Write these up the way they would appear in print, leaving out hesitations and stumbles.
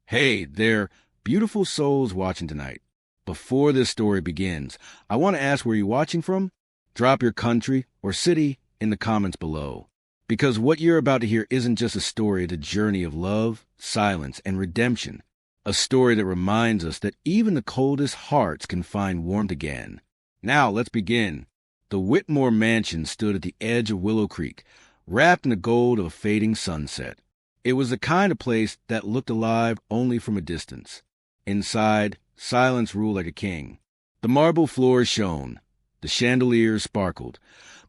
Hey, there, beautiful souls watching tonight. Before this story begins, I want to ask where you're watching from. Drop your country or city in the comments below. Because what you're about to hear isn't just a story of the journey of love, silence, and redemption. A story that reminds us that even the coldest hearts can find warmth again. Now, let's begin. The Whitmore mansion stood at the edge of Willow Creek, wrapped in the gold of a fading sunset. It was the kind of place that looked alive only from a distance. Inside, silence ruled like a king. The marble floors shone, the chandeliers sparkled,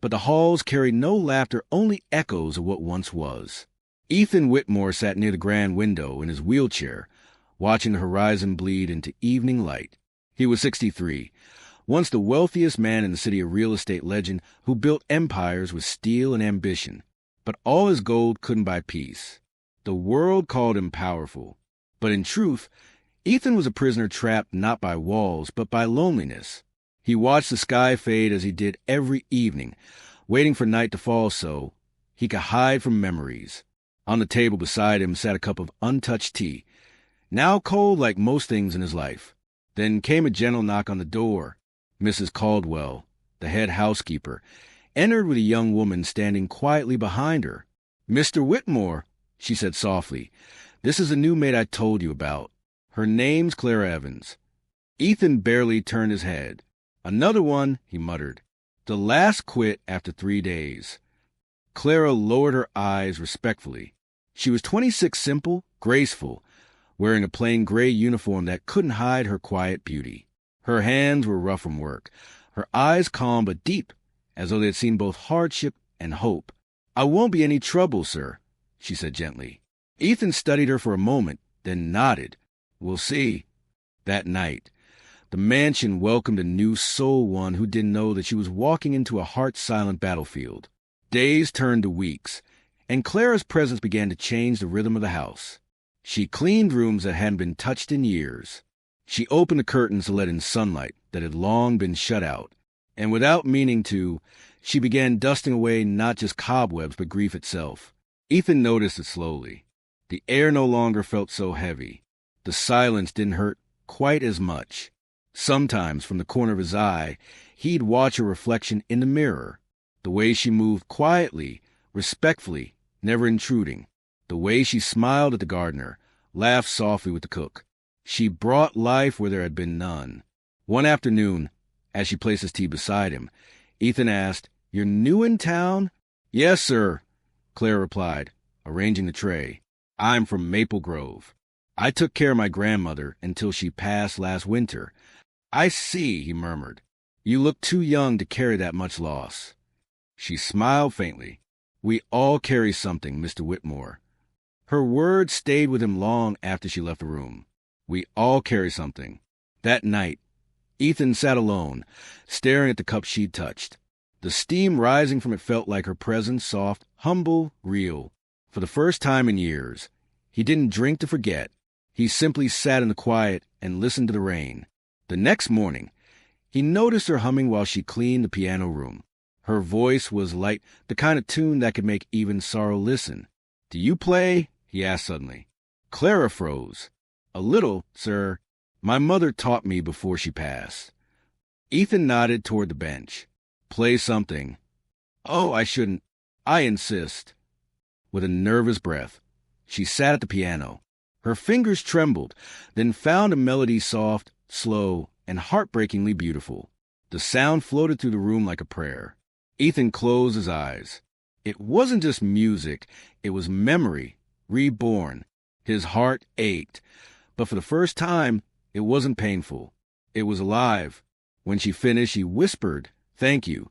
but the halls carried no laughter, only echoes of what once was. Ethan Whitmore sat near the grand window in his wheelchair, watching the horizon bleed into evening light. He was 63, once the wealthiest man in the city, a real estate legend who built empires with steel and ambition. But all his gold couldn't buy peace. The world called him powerful, but in truth, Ethan was a prisoner trapped not by walls, but by loneliness. He watched the sky fade as he did every evening, waiting for night to fall so he could hide from memories. On the table beside him sat a cup of untouched tea, now cold like most things in his life. Then came a gentle knock on the door. Mrs. Caldwell, the head housekeeper, entered with a young woman standing quietly behind her. "Mr. Whitmore," she said softly, "this is the new maid I told you about. Her name's Clara Evans." Ethan barely turned his head. "Another one," he muttered. "The last quit after 3 days." Clara lowered her eyes respectfully. She was 26, simple, graceful, wearing a plain gray uniform that couldn't hide her quiet beauty. Her hands were rough from work, her eyes calm but deep, as though they had seen both hardship and hope. "I won't be any trouble, sir," she said gently. Ethan studied her for a moment, then nodded. "We'll see." That night, the mansion welcomed a new soul, one who didn't know that she was walking into a heart-silent battlefield. Days turned to weeks, and Clara's presence began to change the rhythm of the house. She cleaned rooms that hadn't been touched in years. She opened the curtains to let in sunlight that had long been shut out. And without meaning to, she began dusting away not just cobwebs, but grief itself. Ethan noticed it slowly. The air no longer felt so heavy. The silence didn't hurt quite as much. Sometimes, from the corner of his eye, he'd watch her reflection in the mirror. The way she moved quietly, respectfully, never intruding. The way she smiled at the gardener, laughed softly with the cook. She brought life where there had been none. One afternoon, as she placed his tea beside him, Ethan asked, "You're new in town?" "Yes, sir," Clara replied, arranging the tray. "I'm from Maple Grove. I took care of my grandmother until she passed last winter." "I see," he murmured. "You look too young to carry that much loss." She smiled faintly. "We all carry something, Mr. Whitmore." Her words stayed with him long after she left the room. We all carry something. That night, Ethan sat alone, staring at the cup she'd touched. The steam rising from it felt like her presence, soft, humble, real. For the first time in years, he didn't drink to forget. He simply sat in the quiet and listened to the rain. The next morning, he noticed her humming while she cleaned the piano room. Her voice was light, the kind of tune that could make even sorrow listen. "Do you play?" he asked suddenly. Clara froze. "A little, sir. My mother taught me before she passed." Ethan nodded toward the bench. "Play something." "Oh, I shouldn't. I insist." With a nervous breath, she sat at the piano. Her fingers trembled, then found a melody soft, slow, and heartbreakingly beautiful. The sound floated through the room like a prayer. Ethan closed his eyes. It wasn't just music, it was memory, reborn. His heart ached, but for the first time, it wasn't painful. It was alive. When she finished, he whispered, "Thank you."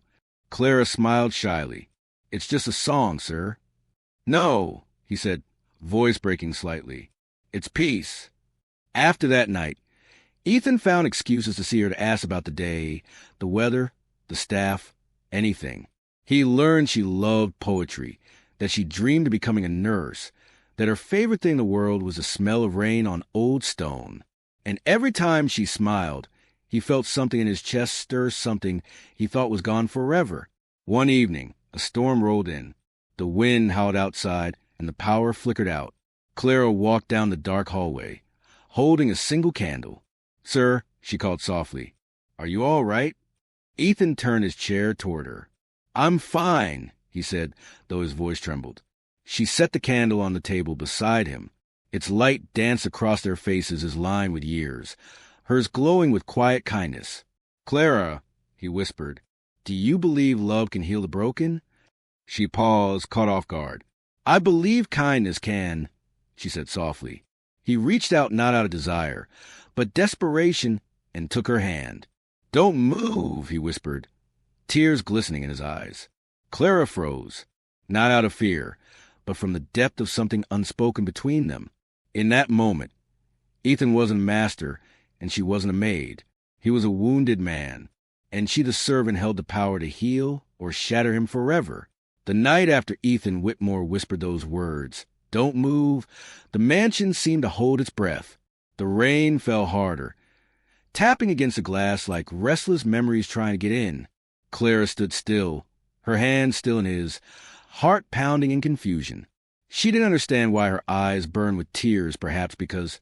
Clara smiled shyly. "It's just a song, sir." "No," he said, voice breaking slightly. "It's peace." After that night, Ethan found excuses to see her, to ask about the day, the weather, the staff, anything. He learned she loved poetry, that she dreamed of becoming a nurse, that her favorite thing in the world was the smell of rain on old stone. And every time she smiled, he felt something in his chest stir, something he thought was gone forever. One evening, a storm rolled in. The wind howled outside, and the power flickered out. Clara walked down the dark hallway. holding a single candle. "Sir," she called softly, "are you all right?" Ethan turned his chair toward her. "I'm fine," he said, though his voice trembled. She set the candle on the table beside him. Its light danced across their faces as lined with years, hers glowing with quiet kindness. "Clara," he whispered, "do you believe love can heal the broken?" She paused, caught off guard. "I believe kindness can," she said softly. He reached out, not out of desire, but desperation, and took her hand. "Don't move," he whispered, tears glistening in his eyes. Clara froze, not out of fear, but from the depth of something unspoken between them. In that moment, Ethan wasn't a master, and she wasn't a maid. He was a wounded man, and she the servant held the power to heal or shatter him forever. The night after Ethan Whitmore whispered those words, "Don't move," the mansion seemed to hold its breath. The rain fell harder, tapping against the glass like restless memories trying to get in. Clara stood still, her hand still in his, heart pounding in confusion. She didn't understand why her eyes burned with tears, perhaps because,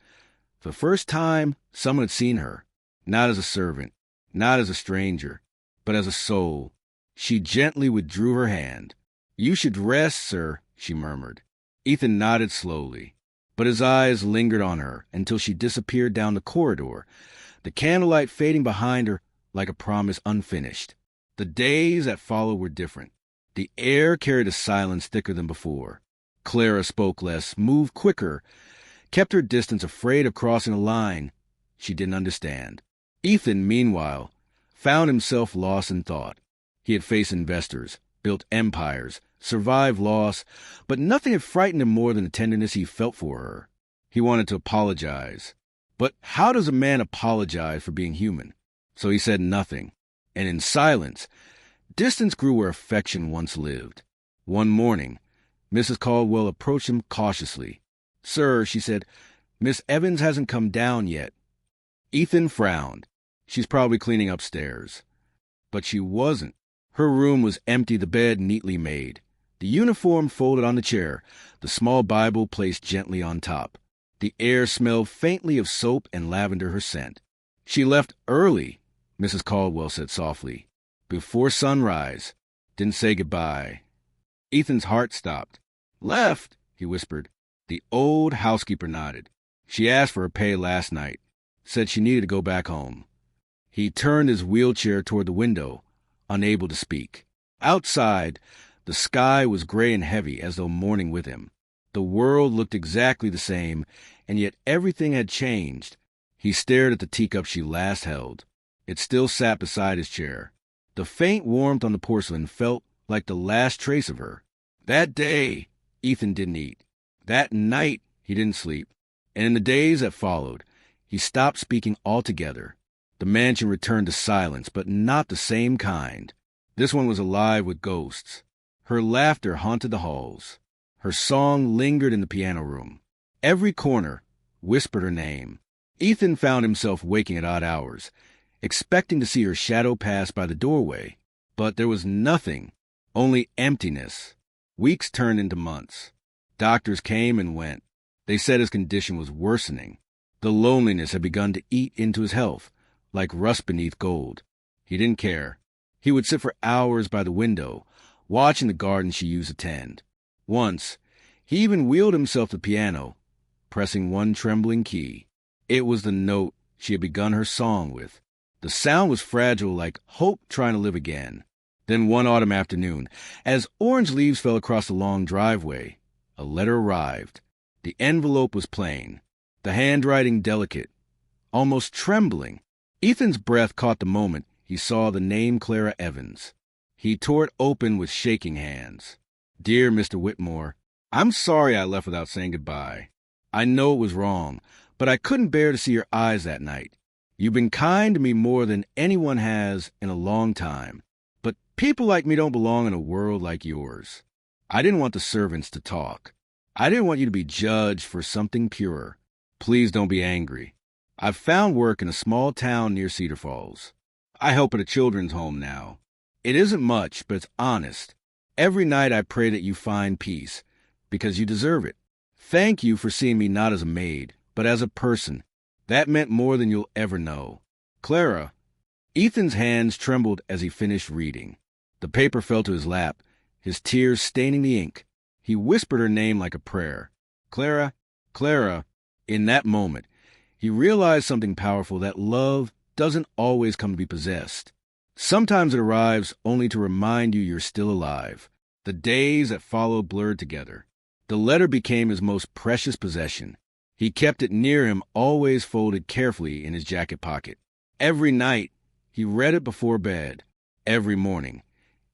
for the first time, someone had seen her, not as a servant, not as a stranger, but as a soul. She gently withdrew her hand. "You should rest, sir," she murmured. Ethan nodded slowly, but his eyes lingered on her until she disappeared down the corridor, the candlelight fading behind her like a promise unfinished. The days that followed were different. The air carried a silence thicker than before. Clara spoke less, moved quicker, kept her distance, afraid of crossing a line she didn't understand. Ethan, meanwhile, found himself lost in thought. He had faced investors, built empires, survived loss, but nothing had frightened him more than the tenderness he felt for her. He wanted to apologize. But how does a man apologize for being human? So he said nothing, and in silence, distance grew where affection once lived. One morning, Mrs. Caldwell approached him cautiously. "Sir," she said, "Miss Evans hasn't come down yet." Ethan frowned. "She's probably cleaning upstairs." But she wasn't. Her room was empty, the bed neatly made, the uniform folded on the chair, the small Bible placed gently on top. The air smelled faintly of soap and lavender, her scent. "She left early," Mrs. Caldwell said softly. "Before sunrise. Didn't say goodbye." Ethan's heart stopped. "Left," he whispered. The old housekeeper nodded. "She asked for her pay last night. Said she needed to go back home." He turned his wheelchair toward the window, unable to speak. Outside, the sky was gray and heavy, as though mourning with him. The world looked exactly the same, and yet everything had changed. He stared at the teacup she last held. It still sat beside his chair. The faint warmth on the porcelain felt like the last trace of her. That day, Ethan didn't eat. That night, he didn't sleep. And in the days that followed, he stopped speaking altogether. The mansion returned to silence, but not the same kind. This one was alive with ghosts. Her laughter haunted the halls. Her song lingered in the piano room. Every corner whispered her name. Ethan found himself waking at odd hours, expecting to see her shadow pass by the doorway. But there was nothing, only emptiness. Weeks turned into months. Doctors came and went. They said his condition was worsening. The loneliness had begun to eat into his health, like rust beneath gold. He didn't care. He would sit for hours by the window, watching the garden she used to tend. Once, he even wheeled himself to the piano, pressing one trembling key. It was the note she had begun her song with. The sound was fragile, like hope trying to live again. Then one autumn afternoon, as orange leaves fell across the long driveway, a letter arrived. The envelope was plain, the handwriting delicate, almost trembling. Ethan's breath caught the moment he saw the name Clara Evans. He tore it open with shaking hands. "Dear Mr. Whitmore, I'm sorry I left without saying goodbye. I know it was wrong, but I couldn't bear to see your eyes that night. You've been kind to me more than anyone has in a long time, but people like me don't belong in a world like yours. I didn't want the servants to talk. I didn't want you to be judged for something purer. Please don't be angry. I've found work in a small town near Cedar Falls. I help at a children's home now. It isn't much, but it's honest. Every night I pray that you find peace, because you deserve it. Thank you for seeing me not as a maid, but as a person, That meant more than you'll ever know. Clara. Ethan's hands trembled as he finished reading. The paper fell to his lap, his tears staining the ink. He whispered her name like a prayer. Clara, Clara. In that moment, he realized something powerful, that love doesn't always come to be possessed. Sometimes it arrives only to remind you you're still alive. The days that followed blurred together. The letter became his most precious possession. He kept it near him, always folded carefully in his jacket pocket. Every night, he read it before bed. Every morning,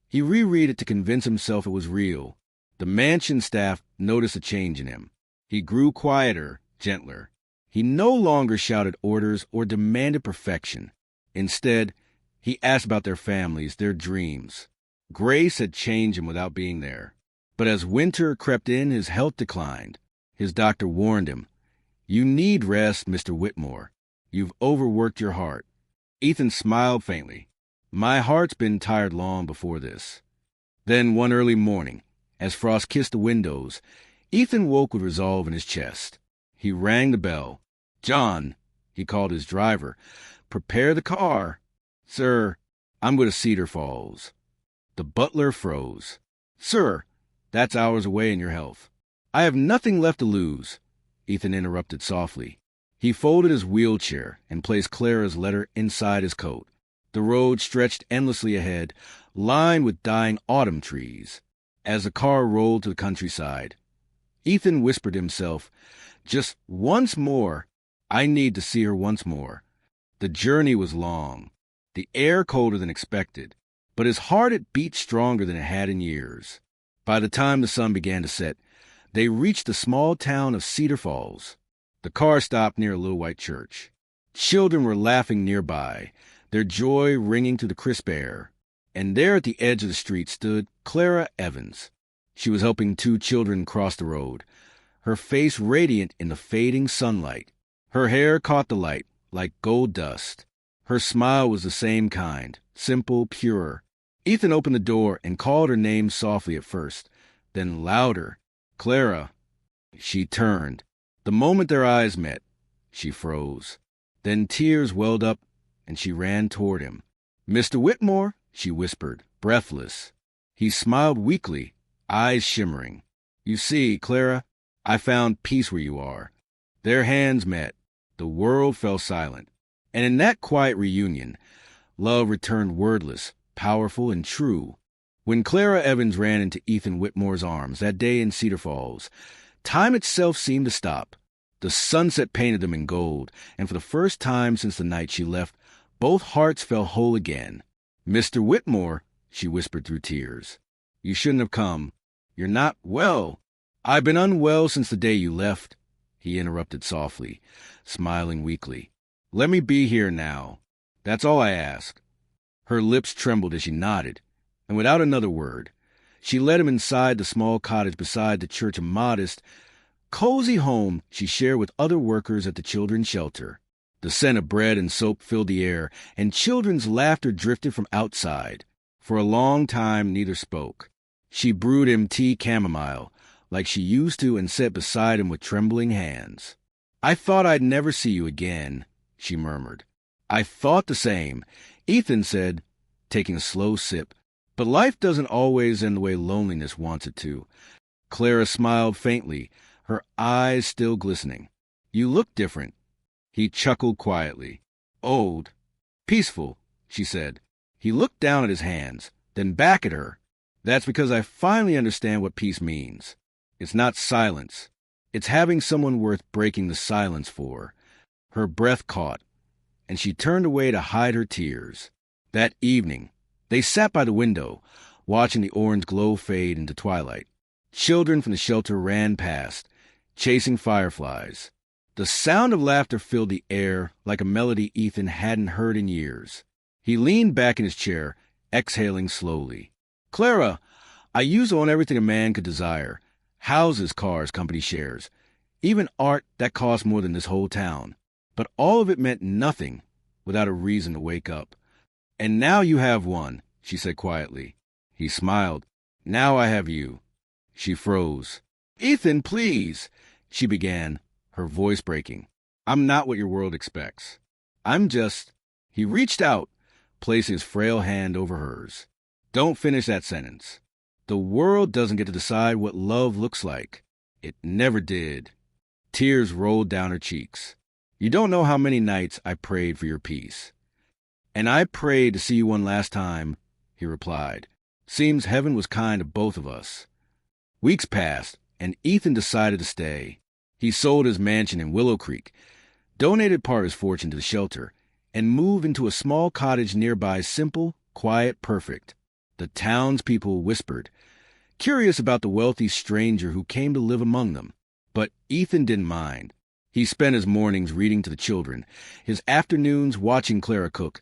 he reread it to convince himself it was real. The mansion staff noticed a change in him. He grew quieter, gentler. He no longer shouted orders or demanded perfection. Instead, he asked about their families, their dreams. Grace had changed him without being there. But as winter crept in, his health declined. His doctor warned him, "You need rest, Mr. Whitmore. You've overworked your heart." Ethan smiled faintly. "My heart's been tired long before this." Then one early morning, as frost kissed the windows, Ethan woke with resolve in his chest. He rang the bell. "John," he called his driver, "prepare the car." "Sir, I'm going to Cedar Falls." The butler froze. "Sir, that's hours away in your health." "I have nothing left to lose," Ethan interrupted softly. He folded his wheelchair and placed Clara's letter inside his coat. The road stretched endlessly ahead, lined with dying autumn trees. As the car rolled to the countryside, Ethan whispered to himself, "Just once more. I need to see her once more." The journey was long, the air colder than expected, but his heart had beat stronger than it had in years. By the time the sun began to set, they reached the small town of Cedar Falls. The car stopped near a little white church. Children were laughing nearby, their joy ringing through the crisp air. And there at the edge of the street stood Clara Evans. She was helping two children cross the road, her face radiant in the fading sunlight. Her hair caught the light like gold dust. Her smile was the same kind, simple, pure. Ethan opened the door and called her name softly at first, then louder. "Clara." She turned. The moment their eyes met, she froze. Then tears welled up, and she ran toward him. "Mr. Whitmore," she whispered, breathless. He smiled weakly, eyes shimmering. "You see, Clara, I found peace where you are." Their hands met. The world fell silent. And in that quiet reunion, love returned wordless, powerful, and true. When Clara Evans ran into Ethan Whitmore's arms that day in Cedar Falls, time itself seemed to stop. The sunset painted them in gold, and for the first time since the night she left, both hearts felt whole again. "Mr. Whitmore," she whispered through tears, "you shouldn't have come. You're not well." "I've been unwell since the day you left," he interrupted softly, smiling weakly. "Let me be here now. That's all I ask." Her lips trembled as she nodded, and without another word, she led him inside the small cottage beside the church, a modest, cozy home she shared with other workers at the children's shelter. The scent of bread and soap filled the air, and children's laughter drifted from outside. For a long time, neither spoke. She brewed him tea chamomile, like she used to, and sat beside him with trembling hands. "I thought I'd never see you again," she murmured. "I thought the same," Ethan said, taking a slow sip. "But life doesn't always end the way loneliness wants it to." Clara smiled faintly, her eyes still glistening. "You look different." He chuckled quietly. "Old. Peaceful," she said. He looked down at his hands, then back at her. "That's because I finally understand what peace means. It's not silence. It's having someone worth breaking the silence for." Her breath caught, and she turned away to hide her tears. That evening, they sat by the window, watching the orange glow fade into twilight. Children from the shelter ran past, chasing fireflies. The sound of laughter filled the air like a melody Ethan hadn't heard in years. He leaned back in his chair, exhaling slowly. "Clara, I used to own everything a man could desire. Houses, cars, company shares. Even art that cost more than this whole town. But all of it meant nothing without a reason to wake up. And now you have one," she said quietly. He smiled. "Now I have you." She froze. "Ethan, please," she began, her voice breaking. I'm not what your world expects. I'm just... He reached out, placing his frail hand over hers. Don't finish that sentence. The world doesn't get to decide what love looks like. It never did. Tears rolled down her cheeks. You don't know how many nights I prayed for your peace. And I prayed to see you one last time, he replied. Seems heaven was kind to both of us. Weeks passed, and Ethan decided to stay. He sold his mansion in Willow Creek, donated part of his fortune to the shelter, and moved into a small cottage nearby, simple, quiet, perfect. The townspeople whispered, curious about the wealthy stranger who came to live among them. But Ethan didn't mind. He spent his mornings reading to the children, his afternoons watching Clara cook,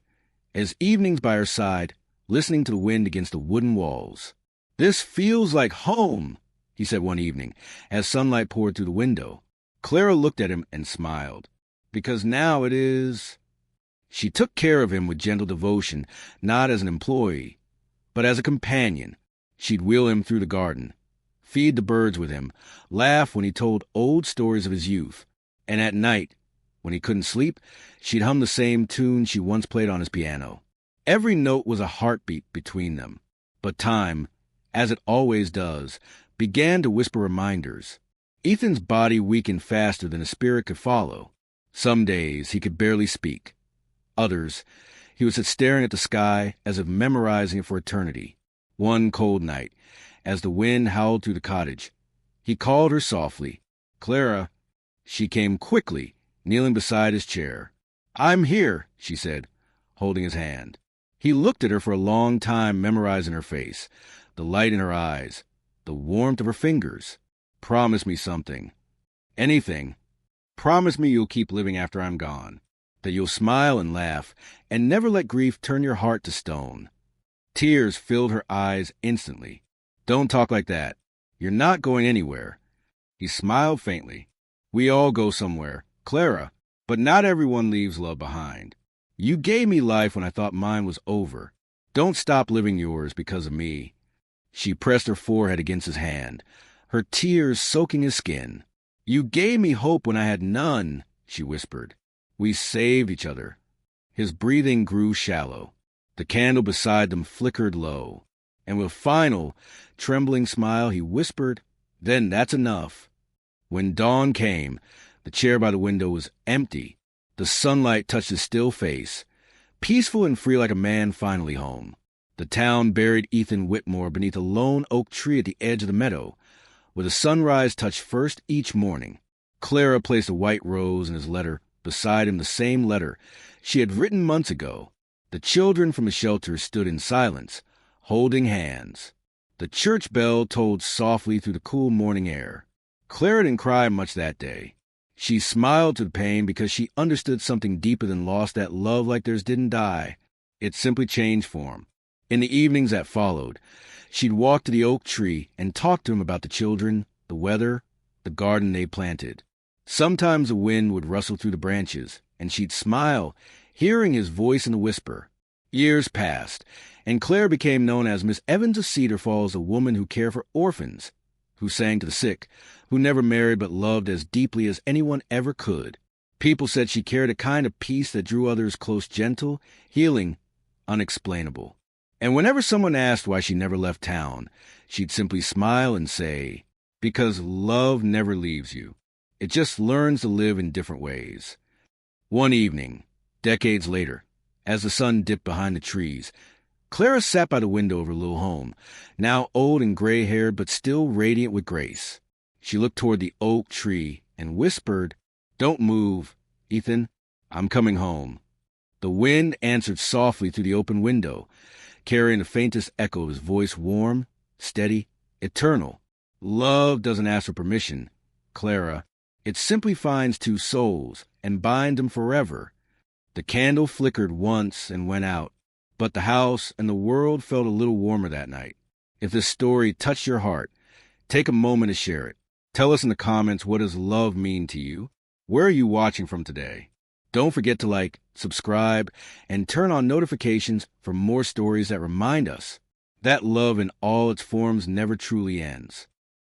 his evenings by her side, listening to the wind against the wooden walls. This feels like home, he said one evening, as sunlight poured through the window. Clara looked at him and smiled. Because now it is... She took care of him with gentle devotion, not as an employee, but as a companion. She'd wheel him through the garden, feed the birds with him, laugh when he told old stories of his youth, and at night, when he couldn't sleep, she'd hum the same tune she once played on his piano. Every note was a heartbeat between them. But time, as it always does, began to whisper reminders. Ethan's body weakened faster than his spirit could follow. Some days he could barely speak. Others, he would sit staring at the sky as if memorizing it for eternity. One cold night, as the wind howled through the cottage, he called her softly. Clara. She came quickly, kneeling beside his chair. I'm here, she said, holding his hand. He looked at her for a long time, memorizing her face, the light in her eyes, the warmth of her fingers. Promise me something. Anything. Promise me you'll keep living after I'm gone, that you'll smile and laugh, and never let grief turn your heart to stone. Tears filled her eyes instantly. Don't talk like that. You're not going anywhere. He smiled faintly. We all go somewhere, Clara, but not everyone leaves love behind. You gave me life when I thought mine was over. Don't stop living yours because of me. She pressed her forehead against his hand, her tears soaking his skin. You gave me hope when I had none, she whispered. We saved each other. His breathing grew shallow. The candle beside them flickered low, and with a final, trembling smile he whispered, Then that's enough. When dawn came, the chair by the window was empty. The sunlight touched his still face, peaceful and free like a man finally home. The town buried Ethan Whitmore beneath a lone oak tree at the edge of the meadow, where the sunrise touched first each morning. Clara placed a white rose in his letter beside him, the same letter she had written months ago. The children from the shelter stood in silence, holding hands. The church bell tolled softly through the cool morning air. Clara didn't cry much that day. She smiled to the pain because she understood something deeper than loss, that love like theirs didn't die. It simply changed form. In the evenings that followed, she'd walk to the oak tree and talk to him about the children, the weather, the garden they planted. Sometimes the wind would rustle through the branches, and she'd smile, hearing his voice in the whisper. Years passed, and Claire became known as Miss Evans of Cedar Falls, a woman who cared for orphans, who sang to the sick, who never married but loved as deeply as anyone ever could. People said she carried a kind of peace that drew others close, gentle, healing, unexplainable. And whenever someone asked why she never left town, she'd simply smile and say, Because love never leaves you. It just learns to live in different ways. One evening, decades later, as the sun dipped behind the trees, Clara sat by the window of her little home, now old and gray-haired but still radiant with grace. She looked toward the oak tree and whispered, Don't move, Ethan. I'm coming home. The wind answered softly through the open window, carrying the faintest echo of his voice, warm, steady, eternal. Love doesn't ask for permission, Clara. It simply finds two souls and binds them forever. The candle flickered once and went out, but the house and the world felt a little warmer that night. If this story touched your heart, take a moment to share it. Tell us in the comments, what does love mean to you? Where are you watching from today? Don't forget to like, subscribe, and turn on notifications for more stories that remind us that love in all its forms never truly ends.